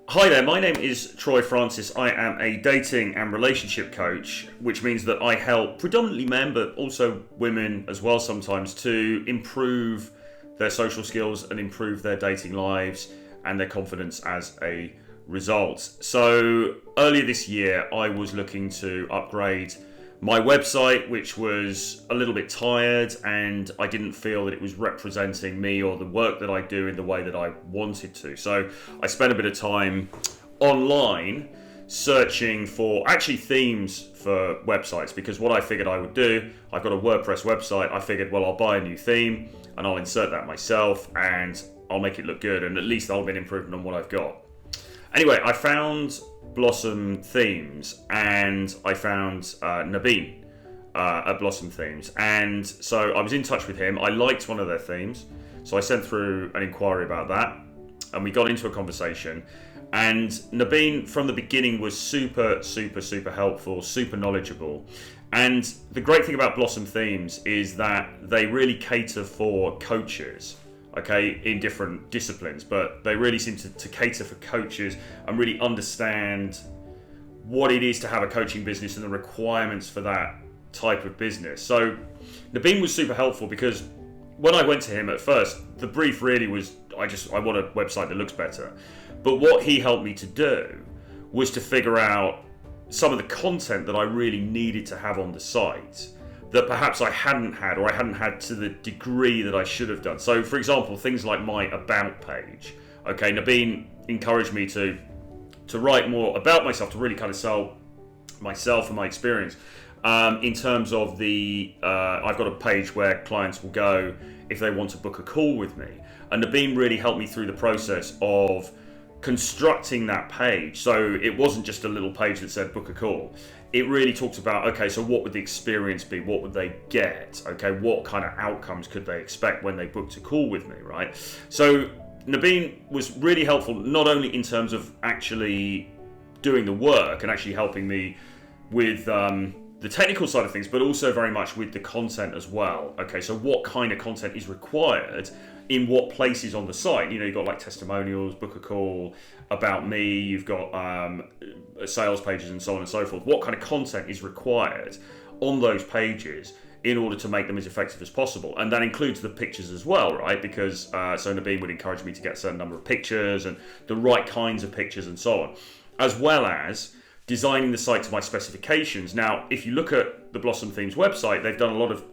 Hi there, my name is Troy Francis. I am a dating and relationship coach, which means that I help predominantly men, but also women as well sometimes, to improve their social skills and improve their dating lives and their confidence as a result. So earlier this year, I was looking to upgrade my website, which was a little bit tired, and I didn't feel that it was representing me or the work that I do in the way that I wanted to. So I spent a bit of time online searching for actually themes for websites, because what I figured I would do, I've got a WordPress website, I figured, well, I'll buy a new theme and I'll insert that myself and I'll make it look good, and at least I'll be an improvement on what I've got. Anyway, I found Blossom Themes, and I found Nabeen at Blossom Themes, and so I was in touch with him. I liked one of their themes, so I sent through an inquiry about that, and we got into a conversation. And Nabeen from the beginning was super helpful, super knowledgeable. And the great thing about Blossom Themes is that they really cater for coaches, okay, in different disciplines, but they really seem to cater for coaches and really understand what it is to have a coaching business and the requirements for that type of business. So Nabeen was super helpful, because when I went to him at first, the brief really was, I want a website that looks better. But what he helped me to do was to figure out some of the content that I really needed to have on the site that perhaps I hadn't had, or I hadn't had to the degree that I should have done. So, for example, things like my about page. Okay, Nabeen encouraged me to write more about myself, to really kind of sell myself and my experience. In terms of I've got a page where clients will go if they want to book a call with me. And Nabeen really helped me through the process of constructing that page. So it wasn't just a little page that said book a call. It really talks about, okay, so what would the experience be? What would they get? Okay, what kind of outcomes could they expect when they booked a call with me, right? So Nabeen was really helpful, not only in terms of actually doing the work and actually helping me with the technical side of things, but also very much with the content as well. Okay, so what kind of content is required in what places on the site? You know, you've got like testimonials, book a call, about me, you've got sales pages and so on and so forth. What kind of content is required on those pages in order to make them as effective as possible? And that includes the pictures as well, right? Because so Nabeen would encourage me to get a certain number of pictures and the right kinds of pictures and so on, as well as designing the site to my specifications. Now, if you look at the Blossom Themes website, they've done a lot of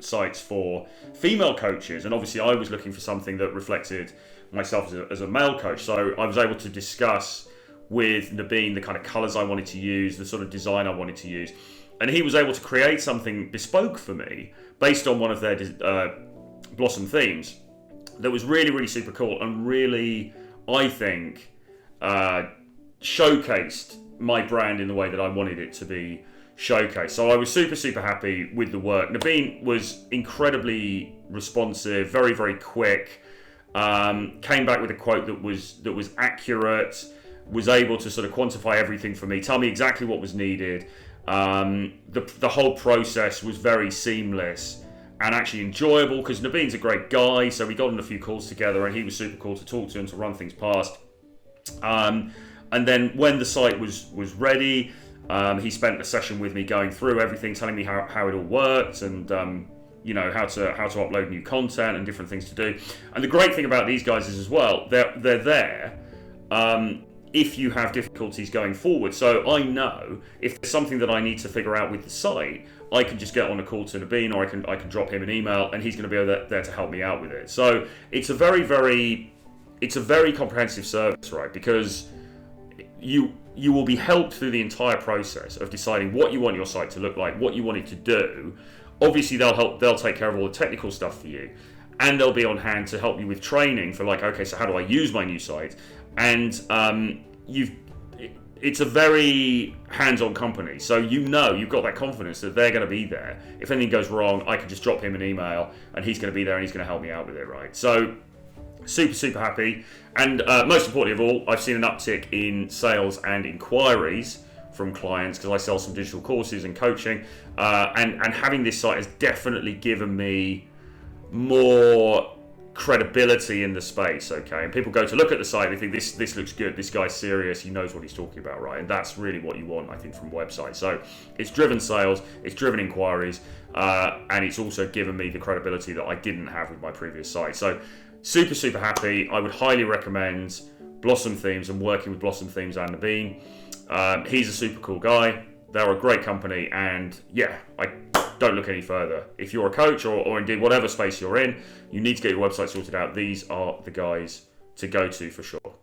sites for female coaches, and obviously I was looking for something that reflected myself as a male coach. So I was able to discuss with Nabeen the kind of colours I wanted to use, the sort of design I wanted to use, and he was able to create something bespoke for me based on one of their Blossom Themes that was really super cool, and really, I think, showcased my brand in the way that I wanted it to be showcased. So I was super happy with the work. Nabeen was incredibly responsive, very quick, came back with a quote that was accurate, was able to sort of quantify everything for me, tell me exactly what was needed. The whole process was very seamless and actually enjoyable, because Nabeen's a great guy, so we got on a few calls together and he was super cool to talk to and to run things past. And then when the site was ready, he spent a session with me going through everything, telling me how it all worked, and you know, how to upload new content and different things to do. And the great thing about these guys is as well, they're there if you have difficulties going forward. So I know if there's something that I need to figure out with the site, I can just get on a call to Nabeen, or I can drop him an email, and he's going to be there to help me out with it. So it's a very comprehensive service, right? Because you will be helped through the entire process of deciding what you want your site to look like, what you want it to do. Obviously, they'll take care of all the technical stuff for you, and they'll be on hand to help you with training for, like, okay, so how do I use my new site? And it's a very hands-on company, so you know you've got that confidence that they're going to be there. If anything goes wrong, I can just drop him an email, and he's going to be there, and he's going to help me out with it, right? So super happy. And most importantly of all, I've seen an uptick in sales and inquiries from clients, because I sell some digital courses and coaching, and having this site has definitely given me more credibility in the space, okay? And people go to look at the site and they think this looks good, this guy's serious, he knows what he's talking about, right? And that's really what you want, I think, from a website. So it's driven sales, it's driven inquiries, and it's also given me the credibility that I didn't have with my previous site. So super happy. I would highly recommend Blossom Themes and working with Blossom Themes and Naveen. He's a super cool guy. They're a great company, and yeah, I don't look any further. If you're a coach or indeed whatever space you're in, you need to get your website sorted out. These are the guys to go to for sure.